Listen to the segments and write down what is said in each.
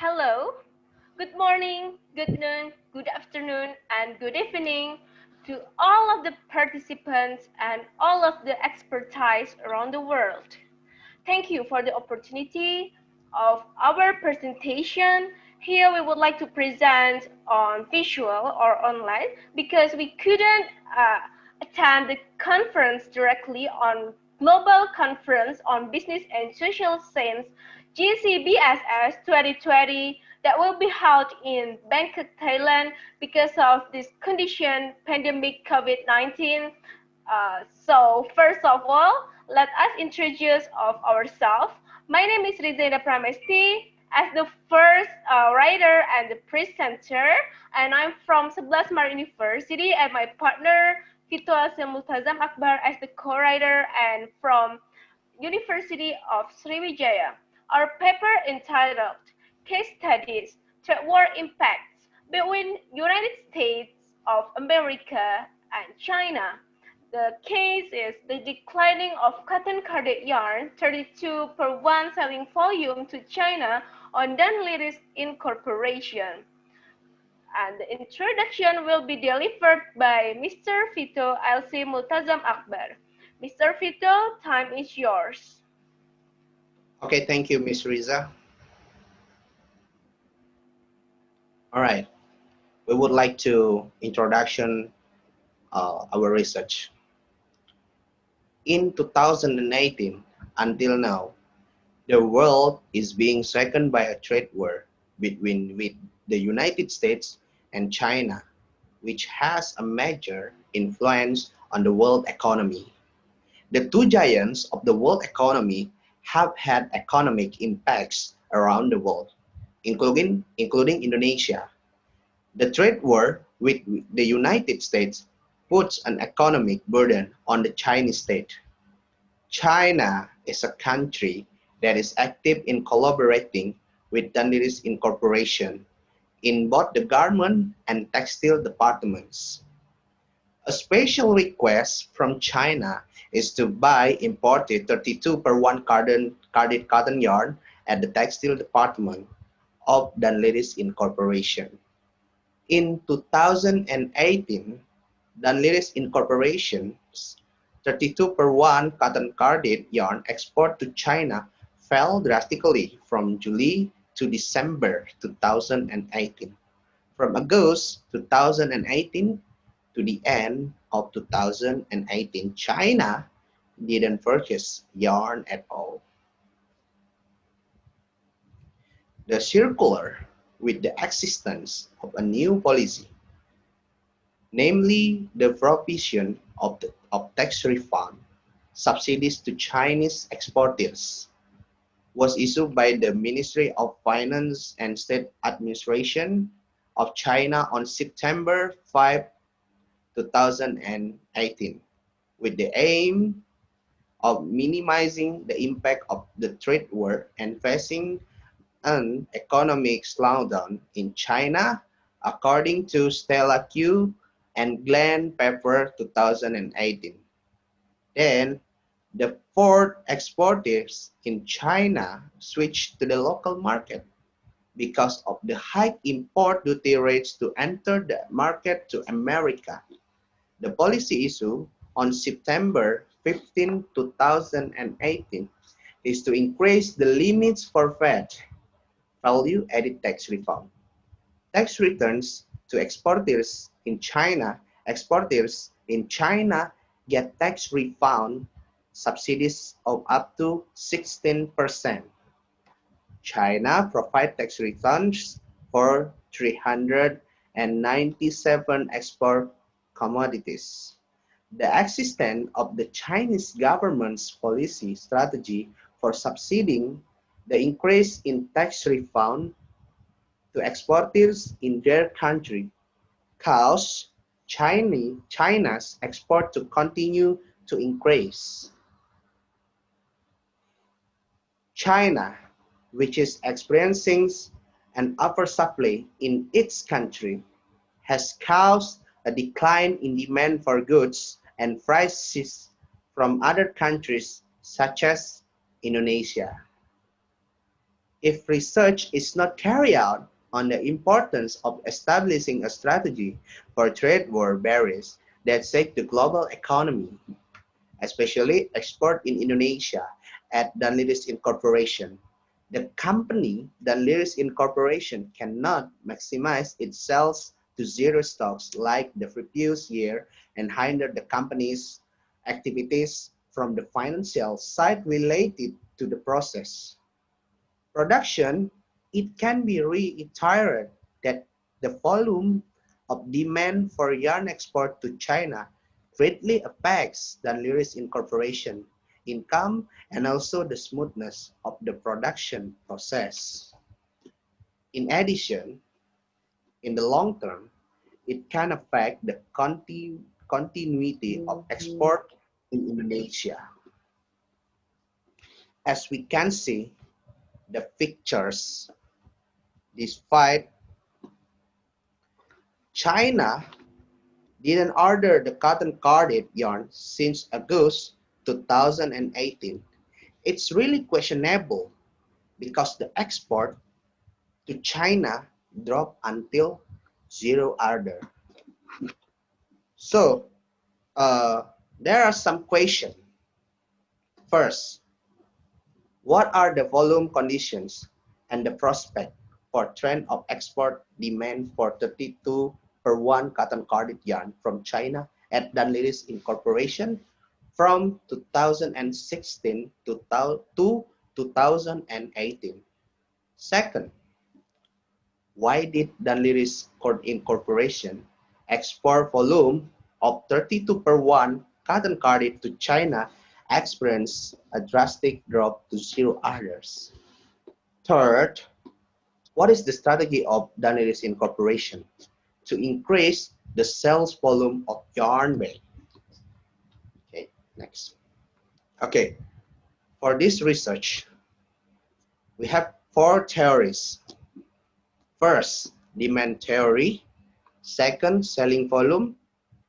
Hello, good morning, good noon, good afternoon, and good evening to all of the participants and all of the expertise around the world. Thank you for the opportunity of our presentation. Here we would like to present on visual or online because we couldn't attend the conference directly on Global Conference on Business and Social Science Gcbss 2020 that will be held in Bangkok, Thailand because of this condition pandemic COVID-19. So first of all, let us introduce of ourselves. My name is Rizena Pramesti as the first writer and the presenter, and I'm from 11 Mar University, and my partner Fito Multazam Akbar as the co-writer and from University of Sriwijaya. Our paper entitled Case Studies Trade War Impacts Between United States of America and China. The case is the declining of cotton carded yarn 32 per 1 selling volume to China on Dunleary's Incorporation. And the introduction will be delivered by Mr. Fito LC Multazam Akbar. Mr. Fito, time is yours. Okay, thank you, Miss Riza. All right, we would like to introduction our research. In 2018 until now, the world is being shaken by a trade war between with the United States and China, which has a major influence on the world economy. The two giants of the world economy have had economic impacts around the world, including Indonesia. The trade war with the United States puts an economic burden on the Chinese state. China is a country that is active in collaborating with Dunleary's Incorporation in both the garment and textile departments. A special request from China is to buy imported 32 per 1 carded cotton yarn at the textile department of Dunleary's Incorporation. In 2018, Dunleary's Incorporation's 32 per 1 cotton carded yarn export to China fell drastically from July to December 2018. From August 2018 to the end of 2018, China didn't purchase yarn at all. The circular with the existence of a new policy, namely the provision of tax refund subsidies to Chinese exporters, was issued by the Ministry of Finance and State Administration of China on September 5, 2018, with the aim of minimizing the impact of the trade war and facing an economic slowdown in China, according to Stella Q and Glenn Pepper 2018. Then, the Ford exporters in China switched to the local market because of the high import duty rates to enter the market to America. The policy issue on September 15, 2018 is to increase the limits for VAT, value-added tax refund. Tax returns to exporters in China get tax refund subsidies of up to 16%. China provides tax returns for 397 export commodities. The existence of the Chinese government's policy strategy for subsidizing the increase in tax refund to exporters in their country caused China's export to continue to increase. China, which is experiencing an oversupply in its country, has caused a decline in demand for goods and prices from other countries such as Indonesia. If research is not carried out on the importance of establishing a strategy for trade war barriers that shake the global economy, especially export in Indonesia at Danliris Incorporation, the company Danliris Incorporation cannot maximize its sales to zero stocks like the previous year and hinder the company's activities from the financial side related to the process. Production, it can be reiterated that the volume of demand for yarn export to China greatly affects the Lyris Incorporation income and also the smoothness of the production process. In addition, in the long term, it can affect the continuity of export in Indonesia. As we can see, the pictures, despite China didn't order the cotton carded yarn since August 2018. It's really questionable because the export to China dropped until zero order. So uh, there are some questions. First, what are the volume conditions and the prospect for trend of export demand for 32 per 1 cotton carded yarn from China at Dunleary's Incorporation from 2016 to 2018? Second, why did Dunleary's Incorporation export volume of 32 per 1 cotton carded to China experience a drastic drop to zero orders? Third, what is the strategy of Dunleary's Incorporation to increase the sales volume of yarn bale? Okay, next. Okay, for this research, we have four theories. First, demand theory. Second, selling volume.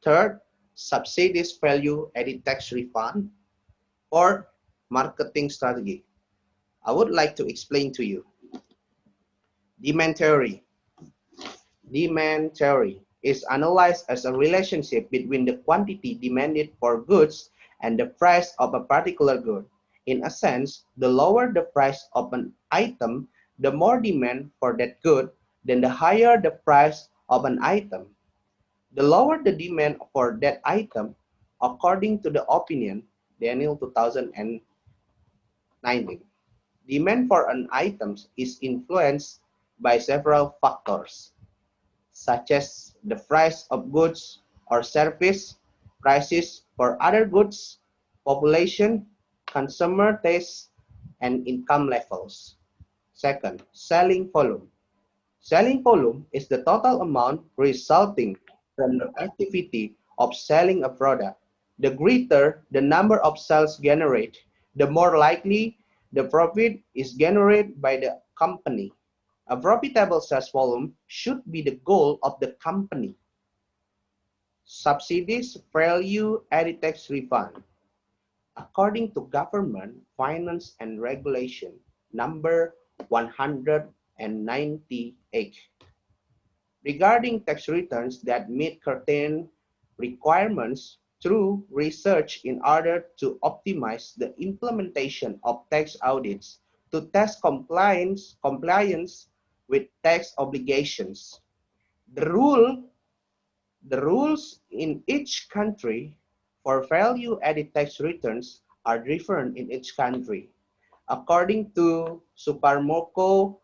Third, subsidies value added tax refund. Fourth, marketing strategy. I would like to explain to you. Demand theory. Demand theory is analyzed as a relationship between the quantity demanded for goods and the price of a particular good. In a sense, the lower the price of an item, the more demand for that good, then the higher the price of an item. The lower the demand for that item, according to the opinion, Daniel 2019. Demand for an item is influenced by several factors, such as the price of goods or service, prices for other goods, population, consumer tastes, and income levels. Second, selling volume. Selling volume is the total amount resulting from the activity of selling a product. The greater the number of sales generated, the more likely the profit is generated by the company. A profitable sales volume should be the goal of the company. Subsidies, value added tax refund. According to Government Finance and Regulation number 198, regarding tax returns that meet certain requirements through research in order to optimize the implementation of tax audits to test compliance with tax obligations. The rule the rules in each country for value-added tax returns are different in each country. According to Suparmoko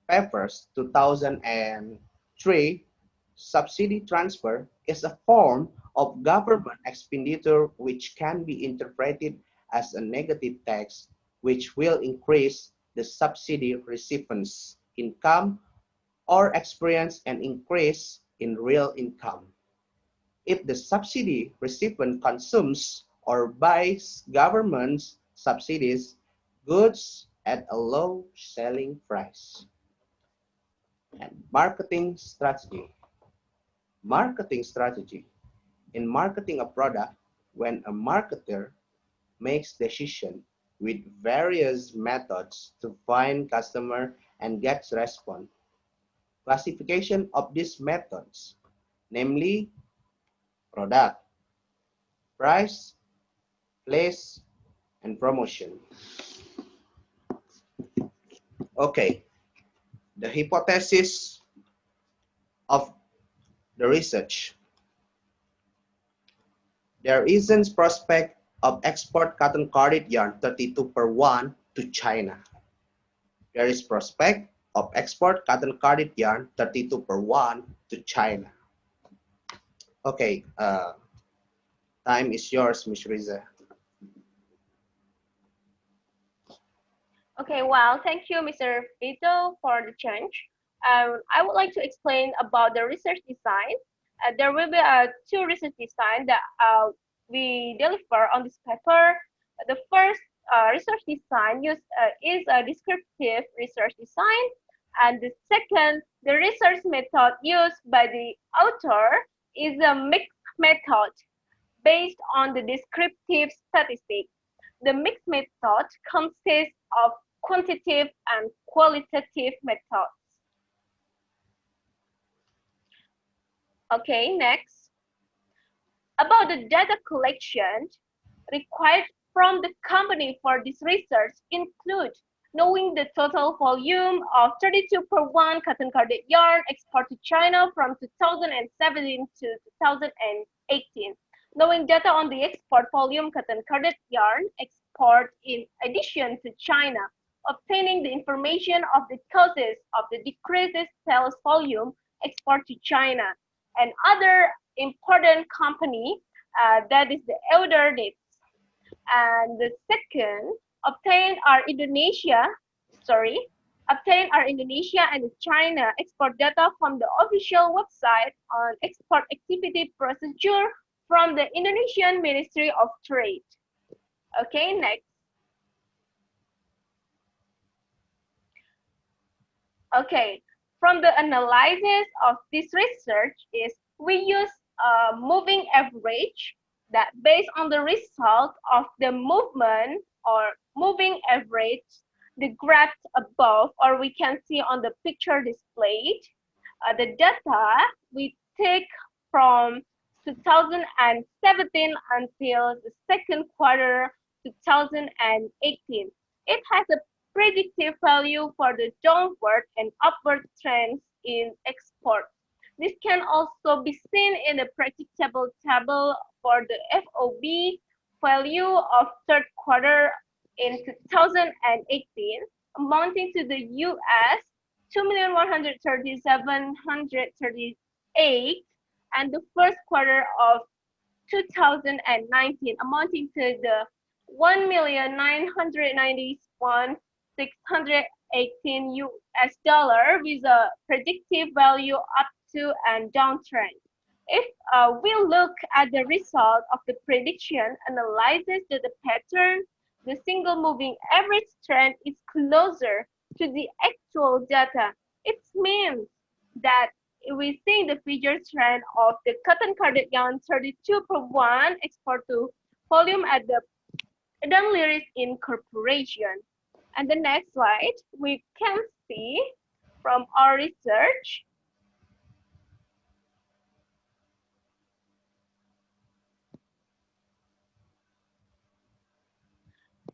Papers 2003, subsidy transfer is a form of government expenditure which can be interpreted as a negative tax which will increase the subsidy recipient's income or experience an increase in real income. If the subsidy recipient consumes or buys government subsidies goods at a low selling price. And marketing strategy. Marketing strategy. In marketing a product, when a marketer makes decision with various methods to find customer and get response. Classification of these methods, namely product, price, place, and promotion. Okay, the hypothesis of the research. There isn't prospect of export cotton carded yarn 32 per 1 to China. There is prospect of export cotton carded yarn 32 per 1 to China. Okay, time is yours, Miss Riza. Okay, well, thank you, Mr. Vito, for the change. I would like to explain about the research design. There will be two research design that we deliver on this paper. The first research design is a descriptive research design, and the second, the research method used by the author is a mixed method based on the descriptive statistics. The mixed method consists of quantitative and qualitative methods. Okay, next. About the data collection required from the company for this research include knowing the total volume of 32 per 1 cotton carded yarn exported to China from 2017 to 2018, knowing data on the export volume cotton carded yarn export in addition to China, obtaining the information of the causes of the decreased sales volume export to China, and other important company that is the elder dates. And the second, sorry, obtain our Indonesia and China export data from the official website on export activity procedure from the Indonesian Ministry of Trade. Okay, next. Okay, from the analysis of this research is we use a moving average that based on the result of the movement or moving average, the graph above, or we can see on the picture displayed, the data we take from 2017 until the second quarter 2018. It has a predictive value for the downward and upward trends in export. This can also be seen in the predictable table for the FOB value of third quarter in 2018, amounting to the US 2,137,138, and the first quarter of 2019, amounting to the 1,991,618 US dollar with a predictive value up to and downtrend. If we look at the result of the prediction analysis to the pattern, the single moving average trend is closer to the actual data. It means that we see the figure trend of the cotton carded yarn 32 per 1 export to volume at the Eden Lyrics Incorporation. And the next slide, we can see from our research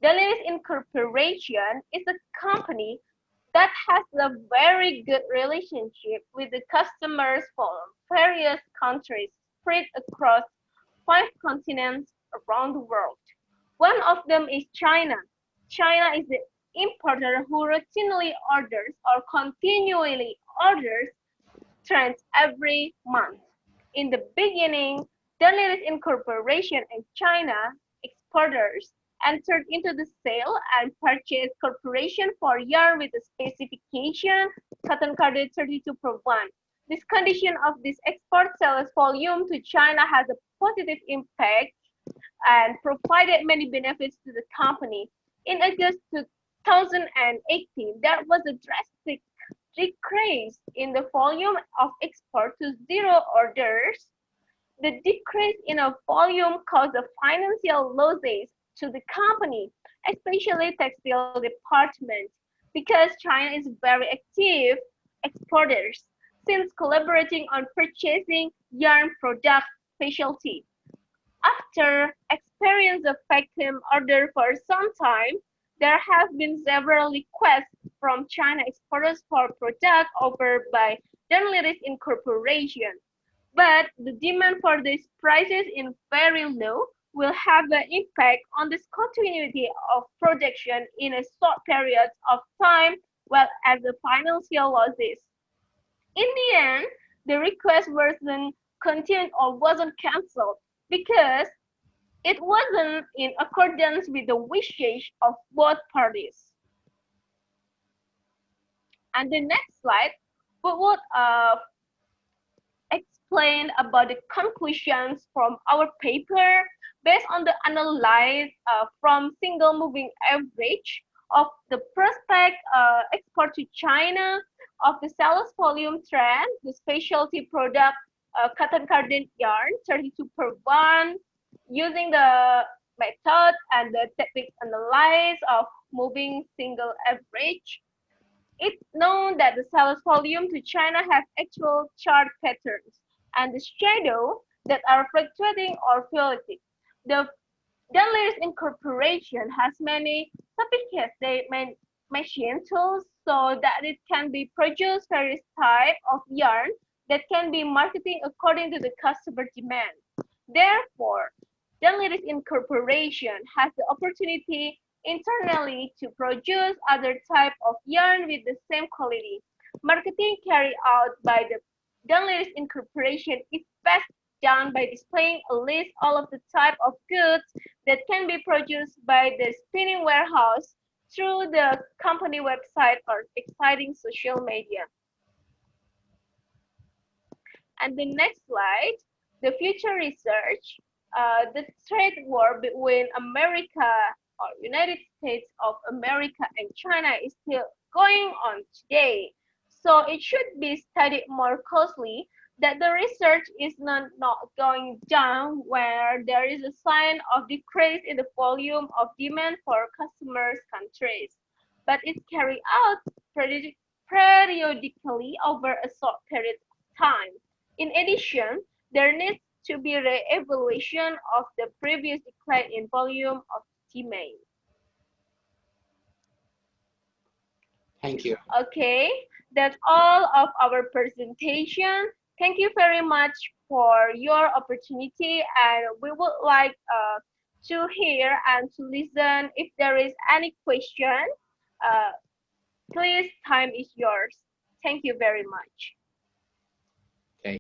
Delirious Incorporation is a company that has a very good relationship with the customers from various countries spread across 5 continents around the world. One of them is China. China is the importer who routinely orders or continually orders trends every month. In the beginning, Delirious Incorporation and China exporters entered into the sale and purchase corporation for yarn with the specification cotton carded 32 per 1. This condition of this export sales volume to China has a positive impact and provided many benefits to the company. In August 2018, there was a drastic decrease in the volume of export to zero orders. The decrease in a volume caused the financial losses to the company. especially textile department, because China is very active exporters since collaborating on purchasing yarn product specialty. After experience of vacuum order for some time, there have been several requests from China exporters for product offered by Dunleary's Incorporation. But the demand for these prices is very low will have an impact on this continuity of production in a short period of time, well as the financial losses. In the end, the request wasn't continued or wasn't cancelled because it wasn't in accordance with the wishes of both parties. And the next slide, we would explain about the conclusions from our paper based on the analysis from single moving average of the prospect export to China of the sales volume trend, the specialty product cotton carded yarn 32 per 1 using the method and the technique analysis of moving single average. It's known that the sales volume to China have actual chart patterns and the shadow that are fluctuating or volatile. The Dunleary's Incorporation has many sophisticated machine tools so that it can be produce various type of yarn that can be marketed according to the customer demand. Therefore, Dunleary's Incorporation has the opportunity internally to produce other type of yarn with the same quality. Marketing carried out by the Dunleary's Incorporation is best done by displaying a list all of the type of goods that can be produced by the spinning warehouse through the company website or exciting social media. And the next slide, the future research, the trade war between America or United States of America and China is still going on today. So it should be studied more closely that the research is not going down where there is a sign of decrease in the volume of demand for customers' countries, but it's carried out periodically over a short period of time. In addition, there needs to be re-evaluation of the previous decline in volume of demand. Thank you. Okay, that's all of our presentation. Thank you very much for your opportunity, and we would like to hear and to listen. If there is any question, uh, please, time is yours. Thank you very much.